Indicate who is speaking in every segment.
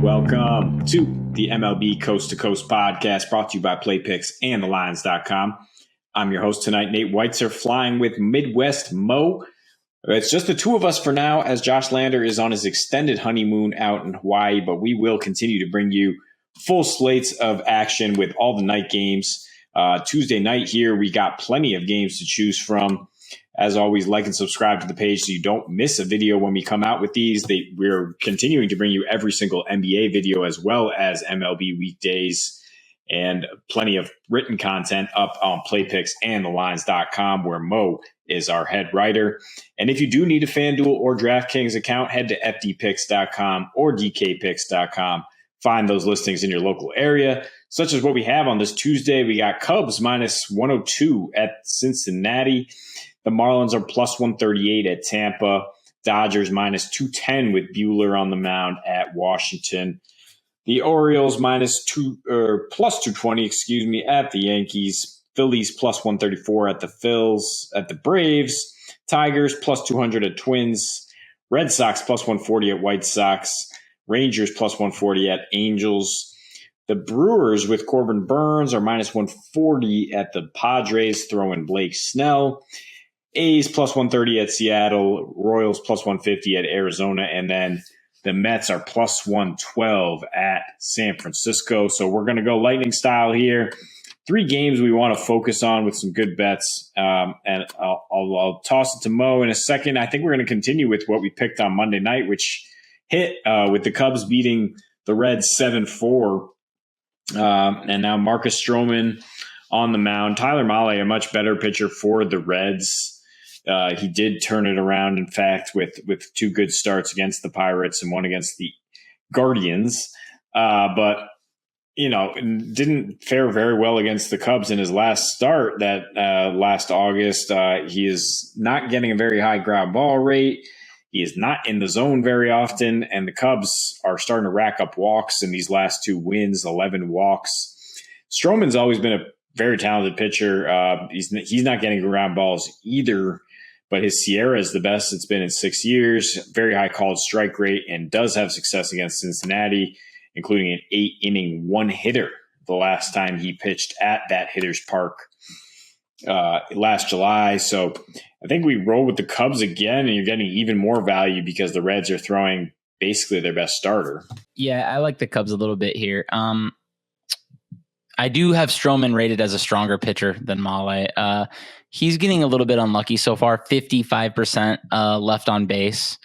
Speaker 1: welcome to the MLB Coast to Coast podcast brought to you by PlayPicks and thelines.com. I'm your host tonight, Nate Weitzer, flying with Midwest Mo. It's just the two of us for now, as Josh Lander is on his extended honeymoon out in Hawaii, but we will continue to bring you full slates of action with all the night games. Tuesday night here, we got plenty of games to choose from. As always, like and subscribe to the page so you don't miss a video when we come out with these. We're continuing to bring you every single NBA video as well as MLB weekdays and plenty of written content up on PlayPicks and thelines.com, where Mo is our head writer. And if you do need a FanDuel or DraftKings account, head to fdpicks.com or dkpicks.com. Find those listings in your local area, such as what we have on this Tuesday. We got Cubs minus 102 at Cincinnati. The Marlins are plus 138 at Tampa. Dodgers minus 210 with Buehler on the mound at Washington. The Orioles plus 220, at the Yankees. Phillies plus 134 at the Phils, at the Braves. Tigers plus 200 at Twins. Red Sox plus 140 at White Sox. Rangers plus 140 at Angels. The Brewers with Corbin Burns are minus 140 at the Padres, throwing Blake Snell. A's plus 130 at Seattle, Royals plus 150 at Arizona, and then the Mets are plus 112 at San Francisco. So we're going to go lightning style here. 3 games we want to focus on with some good bets, and I'll toss it to Mo in a second. I think we're going to continue with what we picked on Monday night, which hit with the Cubs beating the Reds 7-4, and now Marcus Stroman on the mound. Tyler Mahle, a much better pitcher for the Reds. He did turn it around, in fact, with 2 good starts against the Pirates and one against the Guardians. But, didn't fare very well against the Cubs in his last start that last August. He is not getting a very high ground ball rate. He is not in the zone very often, and the Cubs are starting to rack up walks in these last 2 wins, 11 walks. Stroman's always been a very talented pitcher. He's not getting ground balls either, but his Sierra is the best it's been in 6 years. Very high called strike rate, and does have success against Cincinnati, including an 8-inning one-hitter the last time he pitched at that hitter's park last July. So I think we roll with the Cubs again, and you're getting even more value because the Reds are throwing basically their best starter.
Speaker 2: Yeah, I like the Cubs a little bit here. I do have Stroman rated as a stronger pitcher than Mahle. He's getting a little bit unlucky so far, 55% left on base.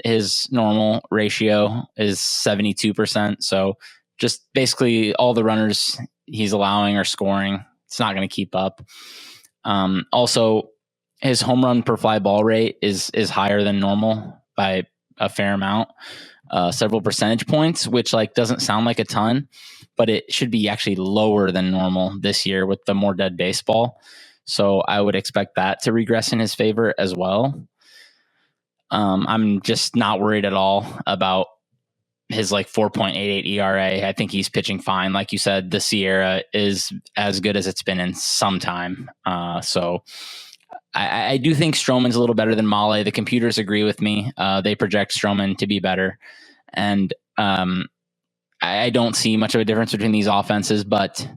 Speaker 2: His normal ratio is 72%. So just basically all the runners he's allowing are scoring. It's not going to keep up. Also, his home run per fly ball rate is higher than normal by a fair amount, several percentage points, which doesn't sound like a ton, but it should be actually lower than normal this year with the more dead baseball. So I would expect that to regress in his favor as well. I'm just not worried at all about his 4.88 ERA. I think he's pitching fine. Like you said, the Sierra is as good as it's been in some time. So I do think Stroman's a little better than Mahle. The computers agree with me. They project Stroman to be better. And I don't see much of a difference between these offenses, but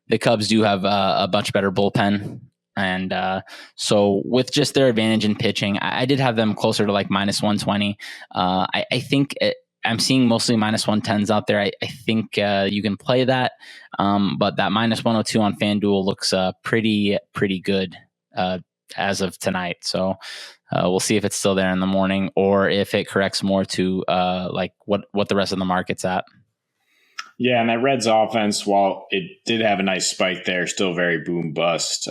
Speaker 2: the Cubs do have a much better bullpen. And so with just their advantage in pitching, I did have them closer to minus 120. I think I'm seeing mostly minus 110s out there. I think you can play that. But that minus 102 on FanDuel looks pretty good as of tonight. So we'll see if it's still there in the morning or if it corrects more to what the rest of the market's at.
Speaker 1: Yeah, and that Reds offense, while it did have a nice spike there, still very boom bust.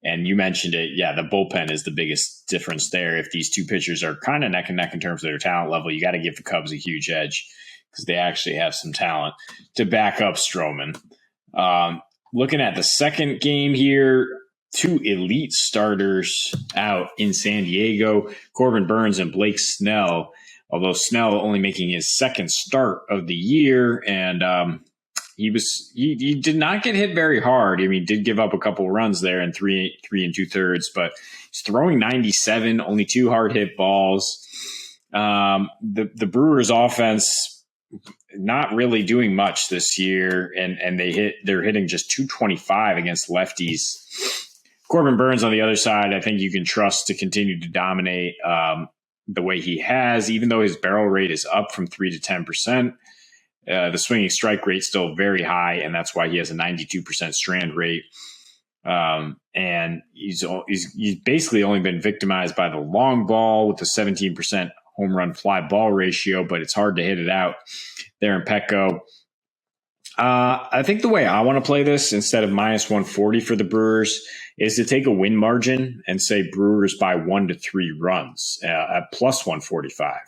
Speaker 1: And you mentioned it. Yeah, the bullpen is the biggest difference there. If these two pitchers are kind of neck and neck in terms of their talent level, you got to give the Cubs a huge edge because they actually have some talent to back up Stroman. Looking at the second game here, 2 elite starters out in San Diego, Corbin Burns and Blake Snell. Although Snell only making his second start of the year, and he did not get hit very hard. I mean, did give up a couple runs there in 3 2/3, but he's throwing 97, only 2 hard hit balls. The Brewers offense not really doing much this year, and they're hitting just 225 against lefties. Corbin Burnes on the other side, I think you can trust to continue to dominate the way he has, even though his barrel rate is up from 3 to 10%. The swinging strike rate still very high, and that's why he has a 92% strand rate. And he's basically only been victimized by the long ball with a 17% home run fly ball ratio, but it's hard to hit it out there in Petco. I think the way I want to play this instead of minus 140 for the Brewers is to take a win margin and say Brewers by 1 to 3 runs at plus 145.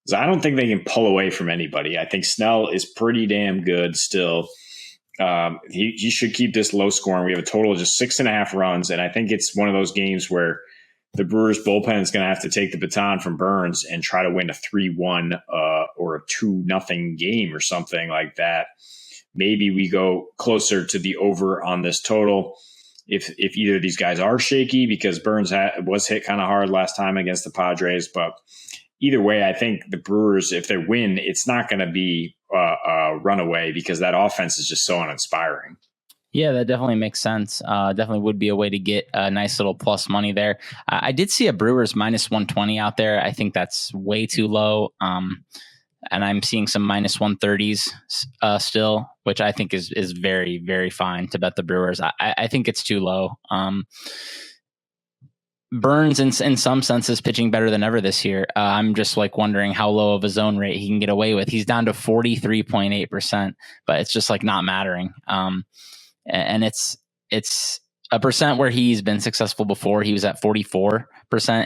Speaker 1: So I don't think they can pull away from anybody. I think Snell is pretty damn good still. He should keep this low scoring. We have a total of just 6.5 runs, and I think it's one of those games where the Brewers bullpen is going to have to take the baton from Burnes and try to win a 3-1 or a 2-0 game or something like that. Maybe we go closer to the over on this total if either of these guys are shaky, because Burnes was hit kind of hard last time against the Padres. But either way, I think the Brewers, if they win, it's not going to be a runaway because that offense is just so uninspiring.
Speaker 2: Yeah, that definitely makes sense. Definitely would be a way to get a nice little plus money there. I did see a Brewers minus 120 out there. I think that's way too low. And I'm seeing some minus 130s still, which I think is very, very fine to bet the Brewers. I think it's too low. Burnes, in some senses, pitching better than ever this year. I'm just like wondering how low of a zone rate he can get away with. He's down to 43.8%, but it's just like not mattering. And it's a percent where he's been successful before. He was at 44%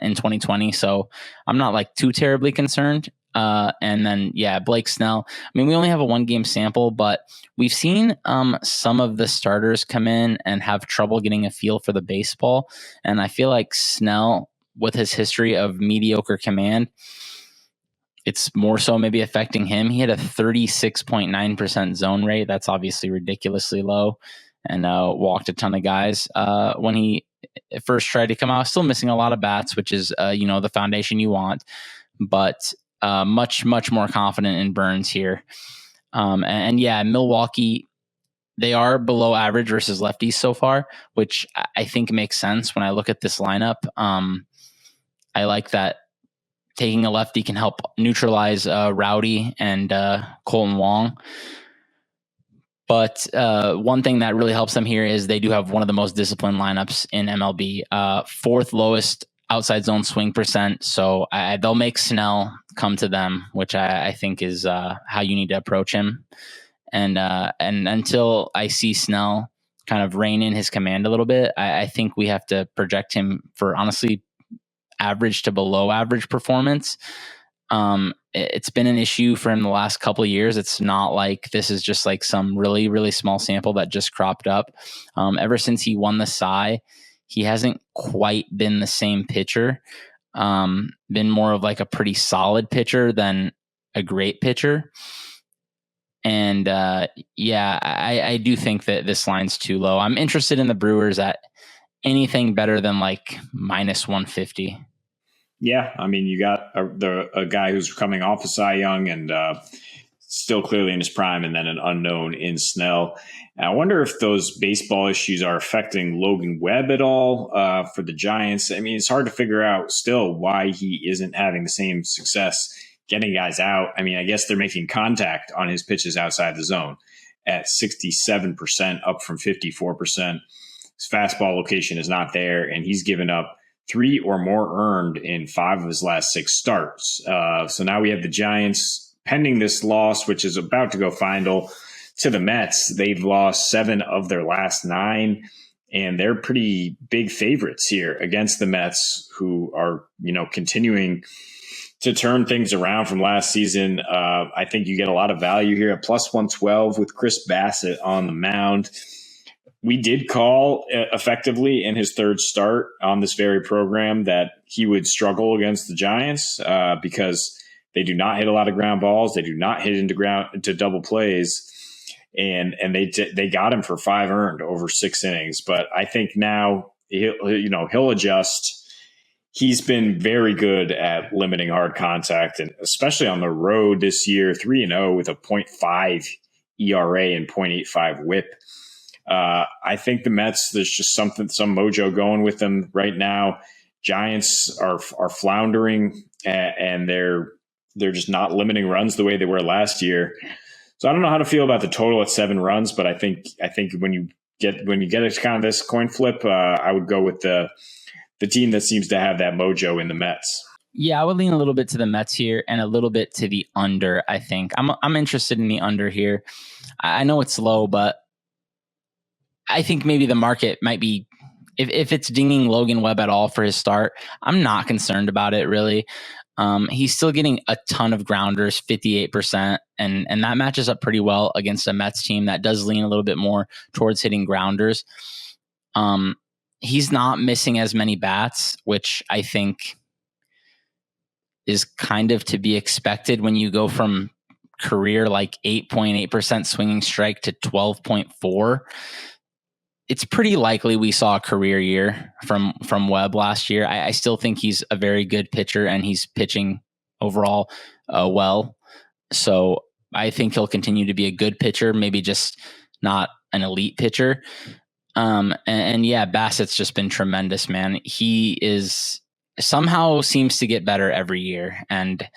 Speaker 2: in 2020. So I'm not like too terribly concerned. And then, Blake Snell. I mean, we only have a 1-game sample, but we've seen some of the starters come in and have trouble getting a feel for the baseball. And I feel like Snell, with his history of mediocre command, it's more so maybe affecting him. He had a 36.9% zone rate. That's obviously ridiculously low, and walked a ton of guys when he first tried to come out. Still missing a lot of bats, which is the foundation you want, but much more confident in Burnes here. Milwaukee, they are below average versus lefties so far, which I think makes sense when I look at this lineup. I like that taking a lefty can help neutralize Rowdy and Colton Wong. But one thing that really helps them here is they do have one of the most disciplined lineups in MLB, 4th lowest outside zone swing percent. So they'll make Snell come to them, which I think is how you need to approach him. And until I see Snell kind of rein in his command a little bit, I think we have to project him for honestly average to below average performance. It's been an issue for him the last couple of years. It's not like this is just like some really, really small sample that just cropped up. Ever since he won the Cy, he hasn't quite been the same pitcher. Been more of like a pretty solid pitcher than a great pitcher. And I do think that this line's too low. I'm interested in the Brewers at anything better than like minus 150.
Speaker 1: Yeah, I mean, you got a guy who's coming off a Cy Young and still clearly in his prime, and then an unknown in Snell. And I wonder if those baseball issues are affecting Logan Webb at all for the Giants. I mean, it's hard to figure out still why he isn't having the same success getting guys out. I mean, I guess they're making contact on his pitches outside the zone at 67%, up from 54%. His fastball location is not there, and he's given up 3 or more earned in 5 of his last 6 starts. So now we have the Giants pending this loss, which is about to go final to the Mets. They've lost 7 of their last 9, and they're pretty big favorites here against the Mets, who are, continuing to turn things around from last season. I think you get a lot of value here at plus 112 with Chris Bassett on the mound. We did call effectively in his 3rd start on this very program that he would struggle against the Giants because they do not hit a lot of ground balls. They do not hit into double plays. And they got him for 5 earned over 6 innings. But I think now he'll adjust. he's been very good at limiting hard contact, and especially on the road this year, 3-0 with a .5 ERA and .85 WHIP. I think the Mets, there's just some mojo going with them right now. Giants are floundering, and they're just not limiting runs the way they were last year. So I don't know how to feel about the total at 7 runs, but I think when you get a kind of this coin flip, I would go with the team that seems to have that mojo in the Mets.
Speaker 2: Yeah, I would lean a little bit to the Mets here and a little bit to the under. I think I'm interested in the under here. I know it's low, but I think maybe the market might be, if it's dinging Logan Webb at all for his start, I'm not concerned about it really. He's still getting a ton of grounders, 58%, and that matches up pretty well against a Mets team that does lean a little bit more towards hitting grounders. He's not missing as many bats, which I think is kind of to be expected when you go from career like 8.8% swinging strike to 12.4. It's pretty likely we saw a career year from Webb last year. I still think he's a very good pitcher and he's pitching overall well. So I think he'll continue to be a good pitcher, maybe just not an elite pitcher. And yeah, Bassett's just been tremendous, man. He is somehow seems to get better every year. And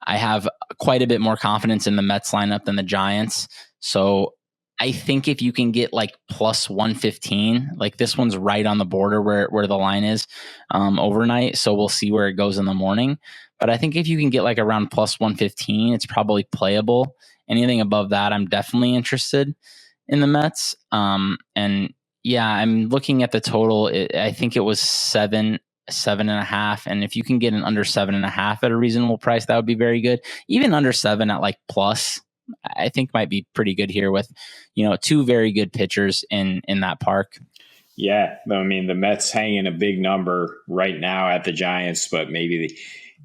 Speaker 2: I have quite a bit more confidence in the Mets lineup than the Giants. So I think if you can get like plus 115, like this one's right on the border where the line is overnight. So we'll see where it goes in the morning. But I think if you can get like around plus 115, it's probably playable. Anything above that, I'm definitely interested in the Mets. And yeah, I'm looking at the total. I think it was 7.5. And if you can get an under 7.5 at a reasonable price, that would be very good. Even under 7 at like plus, I think might be pretty good here with, two very good pitchers in that park.
Speaker 1: Yeah, I mean, the Mets hanging a big number right now at the Giants, but maybe they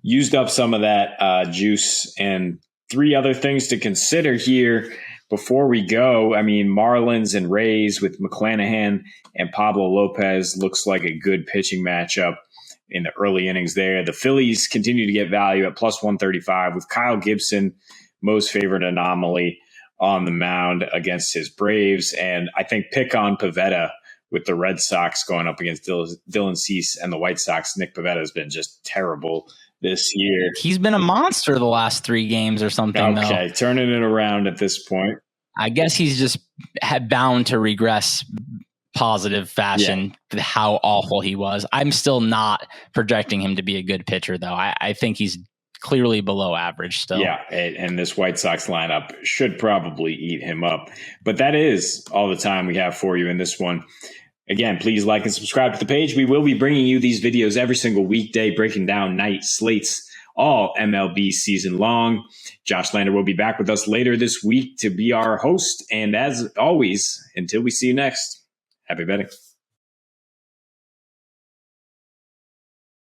Speaker 1: used up some of that juice. And 3 other things to consider here before we go. I mean, Marlins and Rays with McClanahan and Pablo Lopez looks like a good pitching matchup in the early innings there. The Phillies continue to get value at plus 135 with Kyle Gibson, most favored anomaly, on the mound against his Braves. And I think pick on Pivetta with the Red Sox going up against Dylan Cease and the White Sox. Nick Pivetta has been just terrible this year.
Speaker 2: He's been a monster the last 3 games or something.
Speaker 1: Okay,
Speaker 2: though.
Speaker 1: Turning it around at this point.
Speaker 2: I guess he's just bound to regress positive fashion, how awful he was. I'm still not projecting him to be a good pitcher, though. I think he's clearly below average still.
Speaker 1: Yeah, and this White Sox lineup should probably eat him up. But that is all the time we have for you in this one. Again, please like and subscribe to the page. We will be bringing you these videos every single weekday, breaking down night slates all MLB season long. Josh Lander will be back with us later this week to be our host. And as always, until we see you next, happy betting.